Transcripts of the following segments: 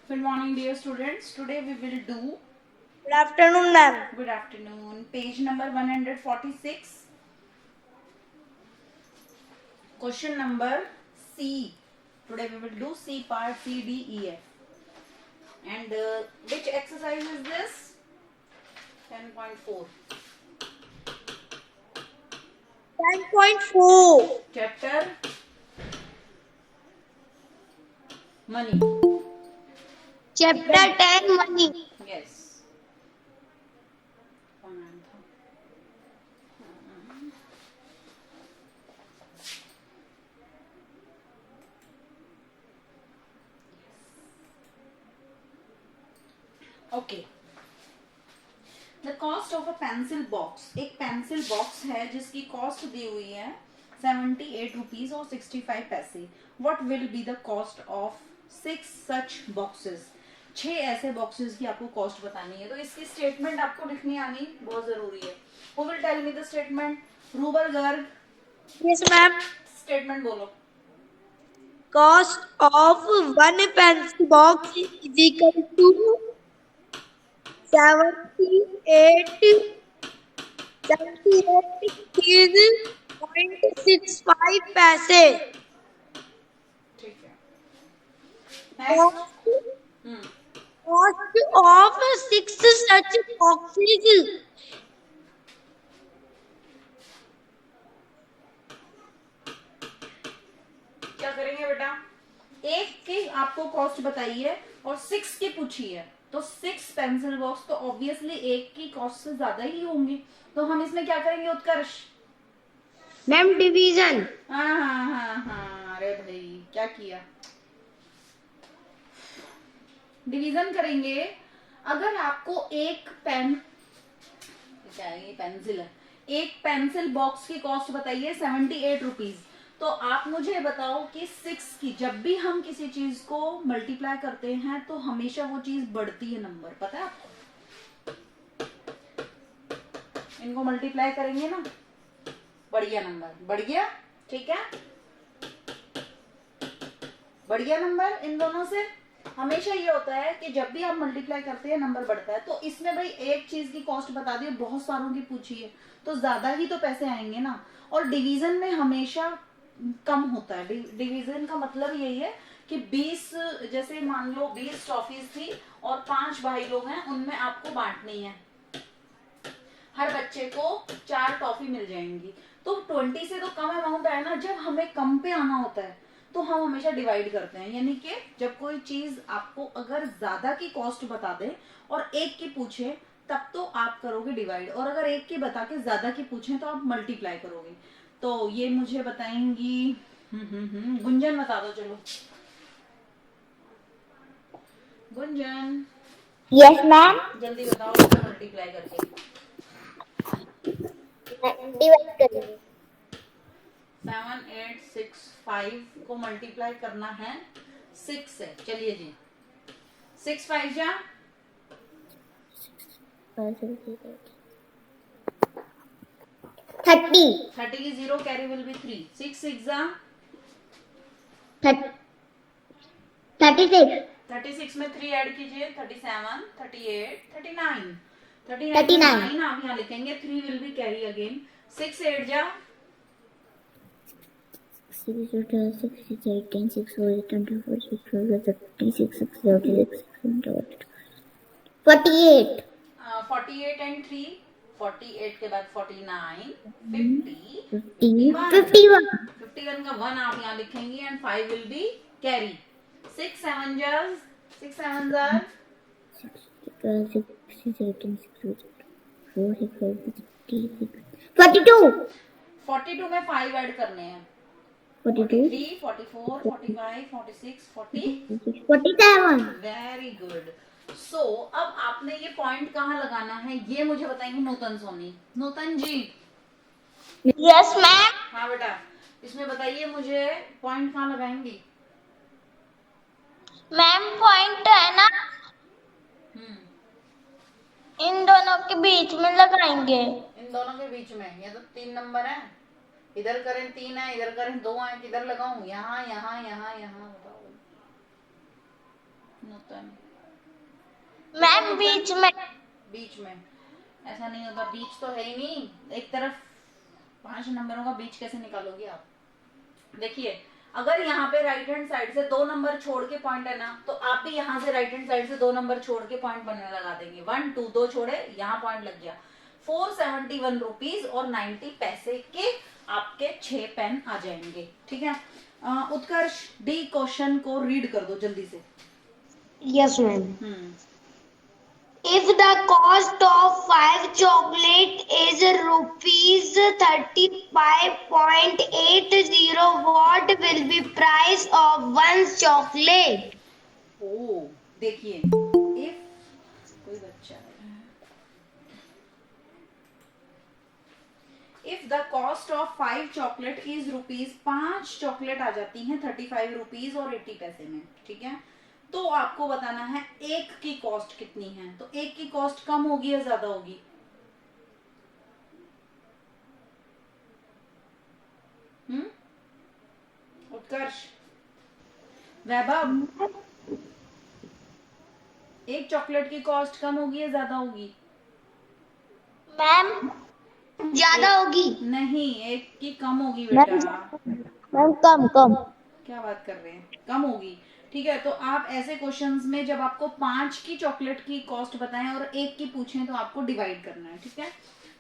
Good morning, dear students. Today we will do. Good afternoon, ma'am. Good afternoon. Page number 146. Question number C. Today we will do C part C, D, E, F. And which exercise is this? 10.4. 10.4. Chapter Money. Chapter 10 Money. Yes. Okay the cost of a pencil box. एक pencil box है जिसकी cost दी हुई है 78 rupees और 65 पैसे. What will be the cost of 6 such boxes. 6 ऐसे boxes की आपको कॉस्ट बतानी है. तो इसकी स्टेटमेंट आपको लिखनी आनी बहुत जरूरी है. Who will tell me the statement? Rubal Garg. Yes, ma'am. Statement बोलो. Cost of one pencil box is equal to 78 is 0.65 पैसे. ठीक है. Next. Cost of 6 such boxes. क्या करेंगे बेटा? एक की आपको कॉस्ट बताई है और 6 की पूछी है. तो 6 पेंसिल बॉक्स तो ऑब्वियसली एक की कॉस्ट से ज्यादा ही होंगी. तो हम इसमें क्या करेंगे उत्कर्ष? Ma'am division. हाँ. अरे भाई क्या किया? डिवीजन करेंगे. अगर आपको एक पेन, क्या है ये, पेंसिल है, एक पेंसिल बॉक्स की कॉस्ट बताइए 78 रुपीज. तो आप मुझे बताओ कि 6 की जब भी हम किसी चीज को मल्टीप्लाई करते हैं तो हमेशा वो चीज बढ़ती है. नंबर पता है आपको? इनको मल्टीप्लाई करेंगे ना, बढ़ गया नंबर, बढ़ गया. ठीक है, बढ़ गया नंबर. इन दोनों से हमेशा ये होता है कि जब भी आप मल्टीप्लाई करते हैं नंबर बढ़ता है. तो इसमें भाई एक चीज की कॉस्ट बता दी, बहुत सारों की पूछी है तो ज्यादा ही तो पैसे आएंगे ना. और डिवीजन में हमेशा कम होता है. डिवीजन का मतलब यही है कि 20, जैसे मान लो 20 टॉफीज थी और 5 भाई लोग हैं, उनमें आपको बांटनी है. हर बच्चे को 4 टॉफी मिल जाएंगी. तो 20 से तो कम अमाउंट आया ना. जब हमें कम पे आना होता है तो हम हमेशा डिवाइड करते हैं. यानी कि जब कोई चीज आपको अगर ज्यादा की कॉस्ट बता दे और एक की पूछे तब तो आप करोगे डिवाइड, और अगर एक की बता के ज्यादा की पूछे तो आप मल्टीप्लाई करोगे. तो ये मुझे बताएंगी गुंजन. बता दो चलो. Gunjan yes ma'am. जल्दी बताओ इसको मल्टीप्लाई करके. डिवाइड करेंगे. 7865 को मल्टीप्लाई करना है 6 से. चलिए जी. 6 5 जा 30. 30 की 0 कैरी विल बी 3. 6 6 जा 36. 36 में 3 ऐड कीजिए. 37 38 39. 39 में 9 आप यहाँ लिखेंगे. 3 विल बी कैरी अगेन. 6 8 जा 6 6 8 10 6 4 24 6 4 36 6 36 48. 48 एंड 3 48 के बाद 49 50 51. 51 का 1 आप यहाँ लिखेंगे एंड 5 विल बी कैरी. 6 7 जर्स 6 7 जर 42. 42 में 5 ऐड करने हैं. 42. 43 44 45 46 40. 47. Very good. सो अब आपने ये पॉइंट कहाँ लगाना है ये मुझे बताएंगे नूतन सोनी. नूतन जी. Yes ma'am. हाँ बेटा, इसमें बताइए मुझे पॉइंट कहाँ लगाएंगी. मैम पॉइंट है ना, इन दोनों के बीच में लगाएंगे. इन दोनों के बीच में. ये तो 3 नंबर है. इधर करें 3 है, इधर करें 2 है. किधर लगाऊं? यहाँ यहाँ यहाँ यहाँ. बताओ. होता है मैम बीच में। बीच में ऐसा नहीं होता, बीच तो है ही नहीं, एक तरफ 5 नंबरों का बीच कैसे निकालोगे आप? देखिए अगर यहाँ पे राइट हैंड साइड से 2 नंबर छोड़ के पॉइंट है ना, तो आप भी यहाँ से राइट हैंड साइड से 2 नंबर छोड़ के पॉइंट बनने लगा देंगे। 1 2 2 छोड़े, यहाँ पॉइंट लग गया। 471 रुपीज और 90 पैसे के आपके 6 पेन आ जाएंगे। ठीक है, उत्कर्ष डी क्वेश्चन को रीड कर दो जल्दी से। Yes ma'am. If the cost of 5 chocolate is rupees 35.80, what will be price of 1 chocolate? ओ देखिए, इफ कोई बच्चा है, if the cost of 5 chocolate is rupees, 5 chocolate आ जाती हैं 35 रुपीज और 80 पैसे में। ठीक है, तो आपको बताना है एक की कॉस्ट कितनी है। तो एक की कॉस्ट कम होगी या ज्यादा होगी? उत्कर्ष, वैभव, एक चॉकलेट की कॉस्ट कम होगी या ज्यादा होगी? मैम ज्यादा होगी। नहीं, एक की कम होगी बेटा। मैम कम। क्या बात कर रहे हैं, कम होगी। ठीक है, तो आप ऐसे क्वेश्चंस में जब आपको 5 की चॉकलेट की कॉस्ट बताएं और एक की पूछें तो आपको डिवाइड करना है। ठीक है,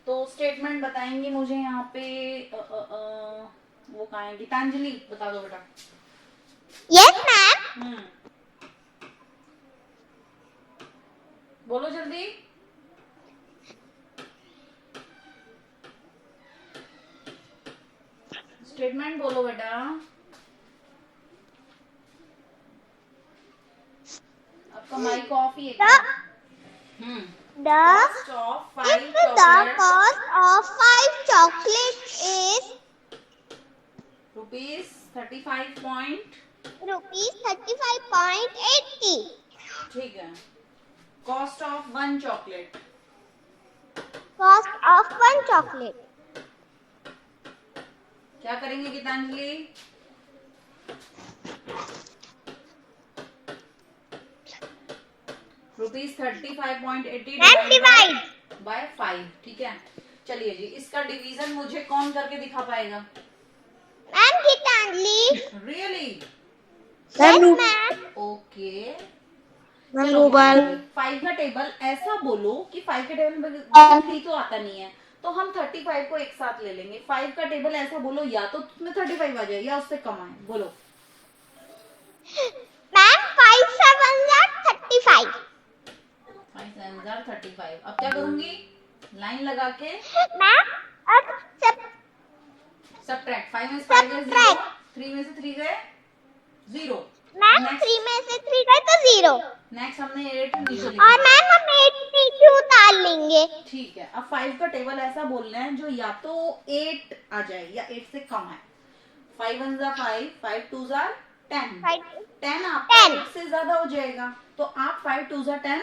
तो स्टेटमेंट बताएंगे मुझे यहाँ पे वो कहाँ है? गीतांजलि बता दो बेटा। Yes ma'am. बोलो जल्दी। स्टेटमेंट बोलो बेटा। आपका माइक ऑफ ही है क्या? The Cost of 5 if the chocolates cost of 5 chocolates is rupees 35. rupees 35.80, ठीक है, cost of 1 chocolate, cost of 1 chocolate क्या करेंगे गीतांजलि? Rupees 35.80 divide by 5। ठीक है, चलिए जी, इसका डिवीजन मुझे कौन करके दिखा पाएगा? Ma'am Geetanjali. Really? Ma'am okay, ma'am mobile 5 का टेबल ऐसा बोलो कि 5 के टेबल में 3 तो आता नहीं है, तो हम 35 को एक साथ ले लेंगे। 5 का टेबल ऐसा बोलो या तो तुम्हें 35 आ जाए या उससे कम आए। बोलो मैम 5 7 35। 5 7 35। अब क्या करूंगी? लाइन लगा के मैम अब सब्ट्रैक्ट। 5 में से 5 गए 0, 3 में से 3 गए 0। मैम 3 में से 3 गए तो 0। नेक्स्ट हमने 8 नीचे और लिखा। मैम हम 8 नीचे उतार लेंगे। ठीक है, अब 5 का टेबल ऐसा बोलना है जो या तो 8 आ जाए या 8 से कम आए। 5 1 5, 5 2 10। 10 आपका 8 से ज्यादा हो जाएगा, तो आप 5 2 10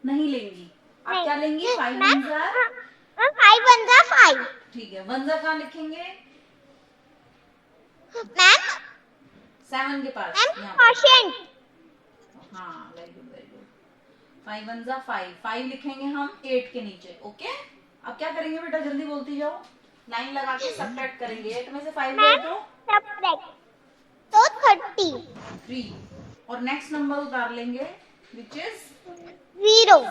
नहीं लेंगी। आप क्या लेंगी? 5 1 5 1 5। ठीक है, 1 कहाँ लिखेंगे? मैम 7 के पास। Ma'am quotient. हाँ, वेरी गुड वेरी गुड। 5 1 5 लिखेंगे हम 8 के नीचे। ओके, अब क्या करेंगे बेटा, जल्दी बोलती जाओ। लाइन लगा के सब्ट्रैक्ट करेंगे। 8 में से 5 गए तो सब्ट्रैक्ट तो 3, और नेक्स्ट नंबर उतार लेंगे विच इज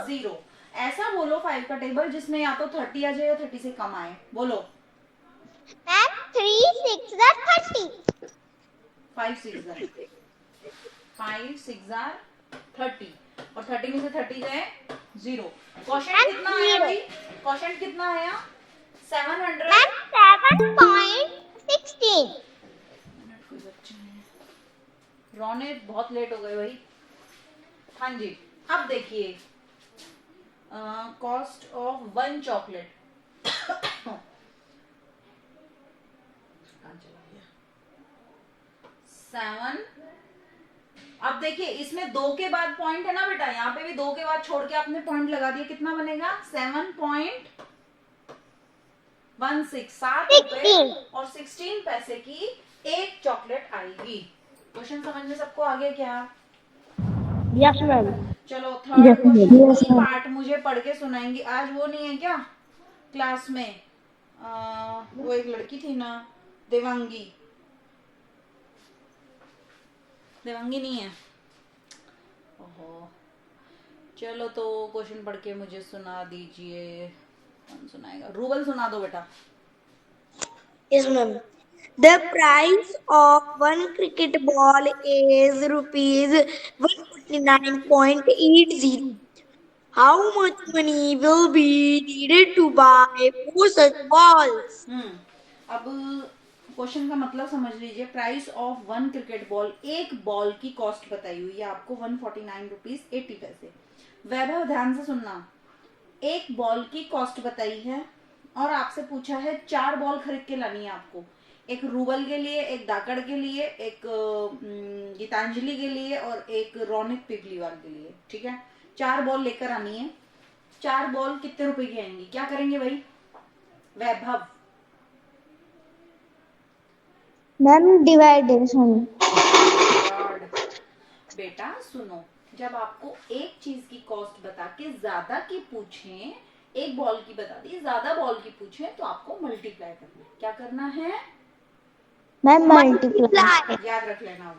0। ऐसा बोलो 5 का टेबल जिसमें या तो 30 आ जाए या 30 से कम आए। बोलो मैम 3 6 30। 5 6 30, और 30 में से 30 गए 0। क्वोशंट कितना आया भाई? क्वोशंट कितना आया? 700। मैम 7.16। कोई बच्चा है, रोने बहुत लेट हो गए भाई। हाँ जी, अब देखिए कॉस्ट ऑफ 1 चॉकलेट 7। अब देखिए इसमें 2 के बाद पॉइंट है ना बेटा, यहाँ पे भी 2 के बाद छोड़ के आपने पॉइंट लगा दिया। कितना बनेगा? 7.16। 7 रुपए और 16 पैसे की एक चॉकलेट आएगी। क्वेश्चन समझ में सबको आ गया क्या? Yes, ma'am. चलो third Yes, ma'am. Question Yes, ई ma'am. पार्ट मुझे पढ़ के सुनाएंगी। आज वो नहीं है क्या क्लास में? वो एक लड़की थी ना, देवांगी। देवांगी नहीं है? ओहो, चलो तो क्वेश्चन पढ़ के मुझे सुना दीजिए। कौन सुनाएगा? रूबल सुना दो बेटा। Yes, ma'am. The price of one cricket ball is rupees 149.80. How much money will be needed to buy four such balls? अब क्वेश्चन का मतलब समझ लीजिए। Price of one cricket ball, एक बॉल की कॉस्ट बताई हुई है आपको 149 रुपीज 80 पैसे। वैभव ध्यान से सुनना, एक बॉल की कॉस्ट बताई है और आपसे पूछा है 4 बॉल खरीद के लानी है आपको। एक रूबल के लिए, एक दाकड़ के लिए, एक गीतांजलि के लिए और एक रौनिक पिपलीवाल के लिए। ठीक है, 4 बॉल लेकर आनी है। 4 बॉल कितने रुपए की आएंगी? क्या करेंगे भाई वैभव? Ma'am, dividation. गॉड। बेटा सुनो, जब आपको एक चीज की कॉस्ट बता के ज्यादा की पूछे, एक बॉल की बता दी, ज्यादा बॉल की पूछे, तो आपको मल्टीप्लाई करना है। क्या करना है? Ma'am, multiply. याद रख लेना।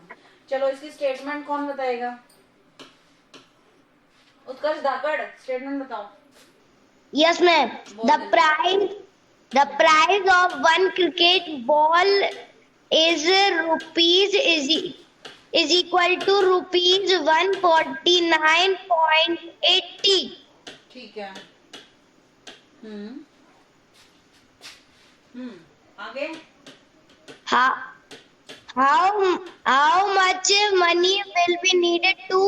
चलो इसकी स्टेटमेंट कौन बताएगा? उत्कर्ष दाकड़, स्टेटमेंट बताओ। Yes, ma'am. The price of one cricket ball is rupees is equal to rupees 149.80. ठीक है। आगे। How much money will be needed to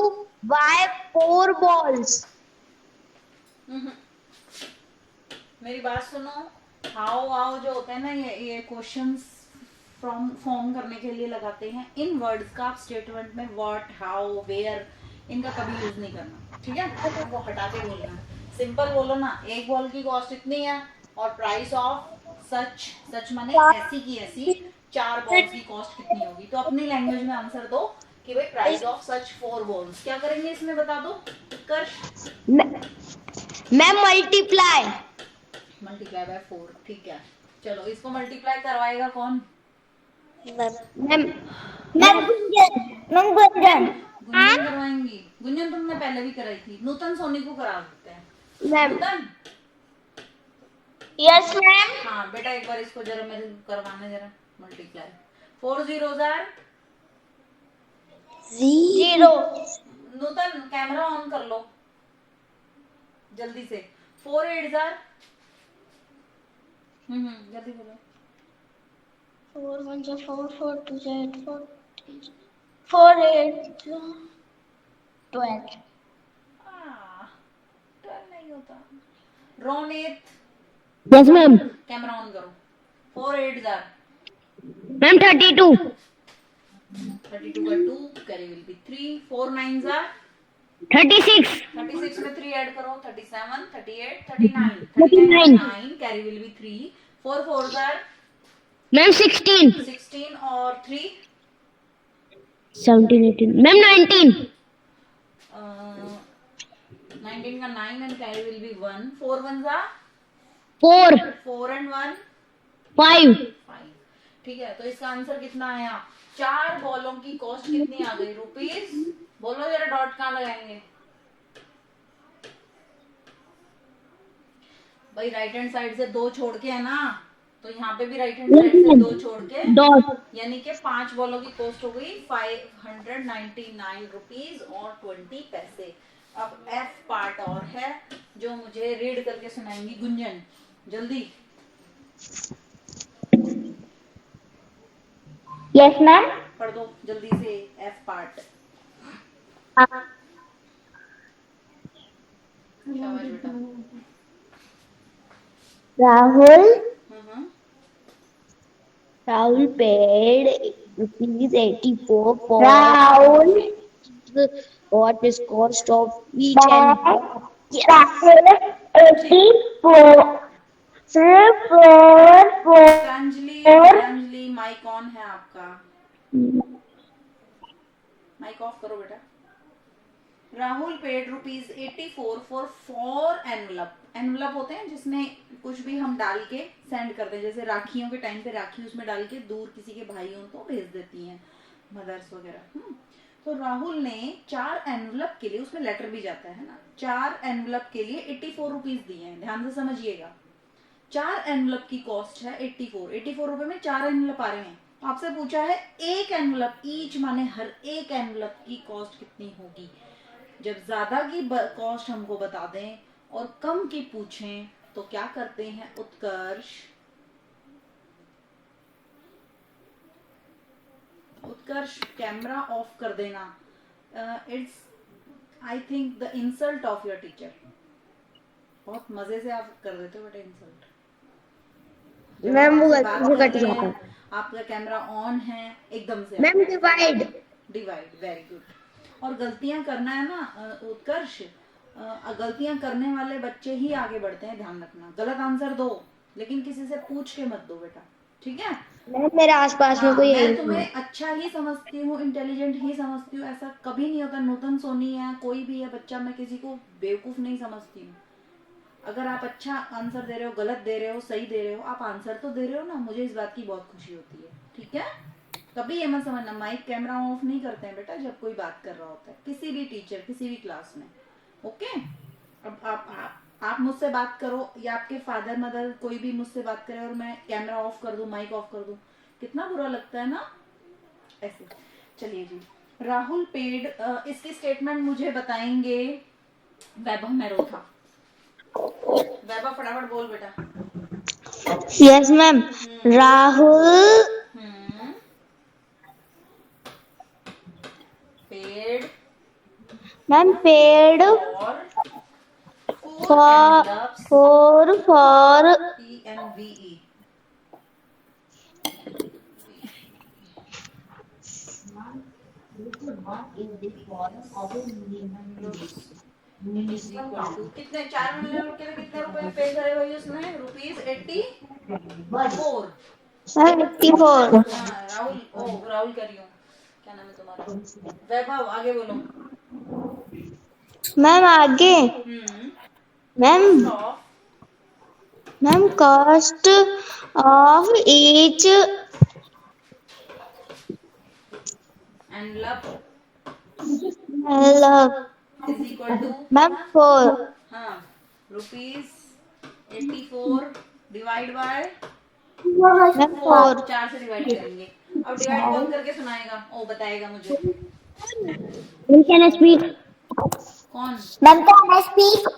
buy 4 balls? मेरी बात सुनो। हाउ हाउ जो होते हैं ना, ये क्वेश्चंस फॉर्म करने के लिए लगाते हैं। इन वर्ड्स का आप स्टेटमेंट में व्हाट, हाउ, वेयर, इनका कभी यूज नहीं करना। ठीक है, वो हटा के बोलना। सिंपल बोलो ना, एक बॉल की कॉस्ट इतनी है और प्राइस ऑफ सच, सच माने ऐसी की ऐसी 4 बॉल्स की कॉस्ट कितनी होगी। तो अपनी लैंग्वेज में आंसर दो कि भाई प्राइस ऑफ सच 4 बॉल्स। क्या करेंगे इसमें बता दो उत्कर्ष। मैं मल्टीप्लाई मल्टीप्लाई बाय 4। ठीक है, चलो इसको मल्टीप्लाई करवाएगा कौन? मैम गुंजन करवाएंगी। गुंजन तुमने पहले भी कराई थी। नूतन सोनी को करा देते हैं। नूतन, यस मैम हाँ बेटा एक बार इसको जरा मेरे करवाना जरा multiply. 4 zeros are 0 Nutan camera on कर लो जल्दी से। 4 8s are जल्दी बोलो। 4 1 4 4 2 8 4 4 8 12 12 नहीं होता। Ronit, Yes, ma'am. Camera on करो। 4 8s are Ma'am, 32. 32 का 2 carry will be 3। 4 9s are 36. 36 में 3 ऐड करो। 37 38 39 39 9 carry will be 3। 4 4s are Ma'am, 16. 16 और 3 17, 18. Ma'am, 19. 19 का 9 and carry will be 1। 4 1s are 4. 4 and 1 5. 5। ठीक है, तो इसका आंसर कितना आया? 4 बॉलों की कॉस्ट कितनी आ गई? रुपीस बोलो जरा, डॉट कहाँ लगाएंगे भाई? राइट हैंड साइड से 2 छोड़ के है ना, तो यहाँ पे भी राइट हैंड साइड से 2 छोड़ के, Dot. यानी कि 5 बॉलों की कॉस्ट हो गई 599 रुपीज और 20 पैसे। अब एफ पार्ट और है जो मुझे रीड करके सुनाएंगी गुंजन, जल्दी। Yes, ma'am. पढ़ दो जल्दी से एफ पार्ट। शाबाश बेटा। Rahul paid rupees 84 for what is cost of each and Geetanjali mic on है आपका, माइक ऑफ करो बेटा। Rahul paid ₹84 for 4 envelope. Envelope होते हैं जिसमें कुछ भी हम डाल के सेंड करते हैं, जैसे राखियों के टाइम पे राखी उसमें डाल के दूर किसी के भाई हो तो भेज देती हैं मदर्स वगैरह। तो राहुल ने 4 एनवलप के लिए, उसमें लेटर भी जाता है ना, 4 एनवलप के लिए ₹84 दिए हैं। ध्यान से समझिएगा, 4 एनवलप की कॉस्ट है 84 रुपए में 4 एनवलप आ रहे हैं। आपसे पूछा है एक एनवलप, ईच माने हर एक एनवलप की कॉस्ट कितनी होगी। जब ज्यादा की कॉस्ट हमको बता दें और कम की पूछें तो क्या करते हैं उत्कर्ष? उत्कर्ष कैमरा ऑफ कर देना। It's I think the insult of your teacher. बहुत मजे से आप कर देते हो बेटा इंसल्ट। मैम वो कट जाता है। आपका कैमरा ऑन है एकदम से। Ma'am divide very good. और गलतियां करना है ना उत्कर्ष, गलतियां करने वाले बच्चे ही आगे बढ़ते हैं, ध्यान रखना। गलत आंसर दो लेकिन किसी से पूछ के मत दो बेटा, ठीक है? मैम मेरे आसपास में कोई है मैं तुम्हें अच्छा ही समझती हूँ, इंटेलिजेंट ही समझती हूँ, ऐसा कभी नहीं होता। नूतन सोनी है, कोई भी है बच्चा, मैं किसी को बेवकूफ नहीं समझती हूँ। अगर आप अच्छा आंसर दे रहे हो, गलत दे रहे हो, सही दे रहे हो, आप आंसर तो दे रहे हो ना, मुझे इस बात की बहुत खुशी होती है, ठीक है? कभी ये मत समझना माइक कैमरा ऑफ नहीं करते हैं बेटा जब कोई बात कर रहा होता है, किसी भी टीचर किसी भी क्लास में, ओके? अब आप मुझसे बात करो या आपके फादर मदर कोई भी मुझसे बात करे और मैं कैमरा ऑफ कर दूं, माइक ऑफ कर दूं, कितना बुरा लगता है ना ऐसे। चलिए जी, राहुल पेड, इसकी स्टेटमेंट मुझे बताएंगे वैभव मेहरोथा। वैभव फटाफट बोल बेटा। Yes ma'am. Rahul paid ma'am paid for ENVE कितने 4 महीने के लिए कितने रुपए पे करे भाई उसने? ₹84। 84। राहुल, राहुल करियो, क्या नाम है तुम्हारा? वैभव आगे बोलो। मैम आगे ma'am cost of each envelope is equal to ma'am 4 ₹84 divide by ma'am 4 4 से डिवाइड करेंगे। अब डिवाइड कौन करके सुनाएगा? ओ बताएगा मुझे कैन आई स्पीक कौन? मैम कैन आई स्पीक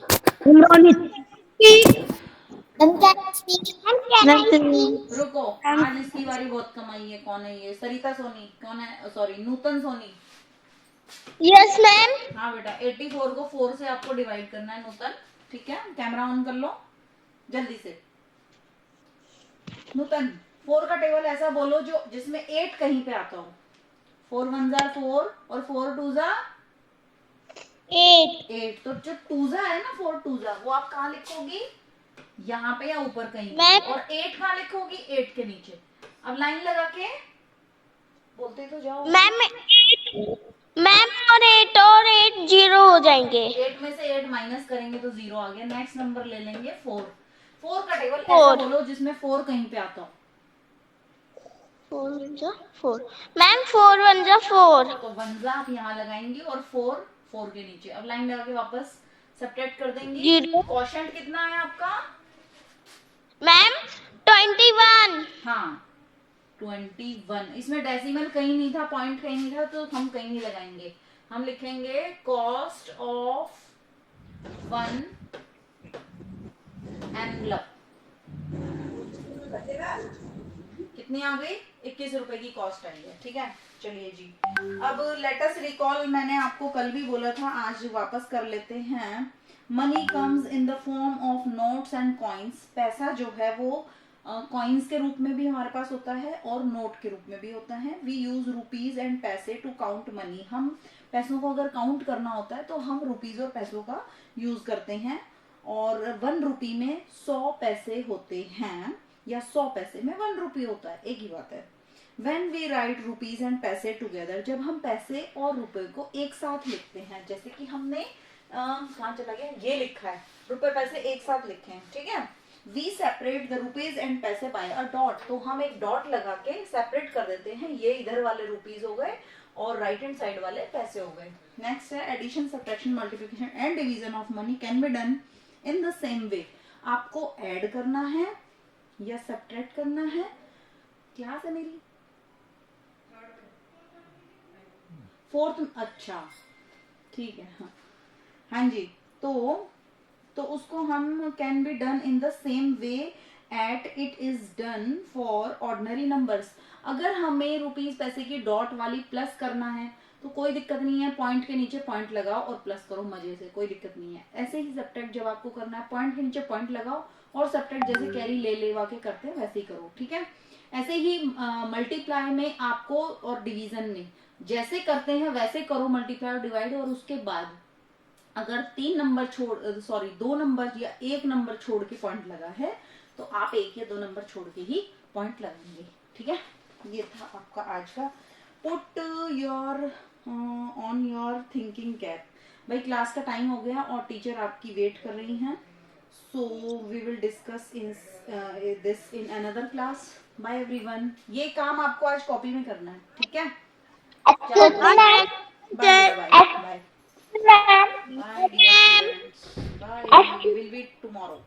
रुको, आज इसकी बारी बहुत कमाई है। कौन है ये? सरिता सोनी। कौन है? Sorry, Nutan Soni. Yes ma'am. हाँ बेटा, 84 को 4 से आपको डिवाइड करना है नूतन, ठीक है? कैमरा ऑन कर लो जल्दी से। नूतन 4 का टेबल ऐसा बोलो जो जिसमें 8 कहीं पे आता हो। 4 1 जा 4 और 4 2 जा 8। तो जो 2 जा है ना, 4 2 जा, वो आप कहाँ लिखोगी? यहाँ पे या ऊपर कहीं पे। और 8 कहाँ लिखोगी? 8 के नीचे। अब लाइन लगा के बोलते तो जाओ मैम और 8 0 हो जाएंगे। 8 में से 8 माइनस करेंगे तो 0 आ गया। नेक्स्ट नंबर ले लेंगे 4। 4 का टेबल ऐसा बोलो जिसमें 4 कहीं पे आता हो। 4 1 जा 4 मैम 4 1 जा 4 तो 1 जा आप यहाँ लगाएंगे और 4 के नीचे। अब लाइन लगा के वापस सब्ट्रैक्ट कर देंगे। क्वोशंट कितना है आपका? मैम 21। हाँ 21। इसमें डेसिमल कहीं नहीं था, पॉइंट कहीं नहीं था, तो हम कहीं नहीं लगाएंगे। हम लिखेंगे कॉस्ट ऑफ 1 एनवलप। कितनी आ गई? 21 रुपए की कॉस्ट आई है, ठीक है? चलिए जी, अब लेटेस्ट रिकॉल मैंने आपको कल भी बोला था, आज वापस कर लेते हैं। Money comes in the form of notes and coins. पैसा जो है वो कॉइन्स के रूप में भी हमारे पास होता है और नोट के रूप में भी होता है। वी यूज रुपीज एंड पैसे टू काउंट मनी। हम पैसों को अगर काउंट करना होता है तो हम रुपीज और पैसों का यूज करते हैं। और 1 रुपी में 100 पैसे होते हैं, या 100 पैसे में 1 रुपी होता है, एक ही बात है। When we write rupees and पैसे टुगेदर, जब हम पैसे और रुपए को एक साथ लिखते हैं, जैसे कि हमने कहाँ चला गया, ये लिखा है, रुपए पैसे एक साथ लिखे हैं, ठीक है। We separate the rupees and पैसे बाय अ डॉट, तो हम एक डॉट लगा के सेपरेट कर देते हैं, ये इधर वाले रुपीज हो गए और राइट हैंड साइड वाले पैसे हो गए। नेक्स्ट है addition, subtraction, multiplication and division of money can be done in the same way. आपको ऐड करना है या सब्ट्रैक्ट करना है, क्लास है मेरी फोर्थ, अच्छा ठीक है, हाँ हाँ जी। तो उसको हम can be done in the same way at it is done for ordinary numbers. अगर हमें रुपीज पैसे की डॉट वाली प्लस करना है तो कोई दिक्कत नहीं है, पॉइंट के नीचे पॉइंट लगाओ और प्लस करो मजे से, कोई दिक्कत नहीं है। ऐसे ही सब्ट्रैक्ट जब आपको करना है, पॉइंट के नीचे पॉइंट लगाओ और सब्ट्रैक्ट जैसे कैरी ले लेवा के करते हैं वैसे ही करो, ठीक है। ऐसे ही मल्टीप्लाई में आपको और डिवीजन में जैसे करते हैं वैसे करो, मल्टीप्लाई और डिवाइड, और उसके बाद अगर 3 नंबर सॉरी 2 नंबर या 1 नंबर छोड़ के पॉइंट लगा है तो आप 1 या 2 नंबर छोड़ के ही पॉइंट लगाएंगे, ठीक है। ये था आपका आज का put your on your thinking cap. भाई क्लास का टाइम हो गया और टीचर आपकी वेट कर रही हैं, so we will discuss in this in another class. Bye everyone. ये काम आपको आज कॉपी में करना है, ठीक है। Excuse me, ma'am. Bye bye bye Ma'am. Bye dear students, bye, we will meet tomorrow.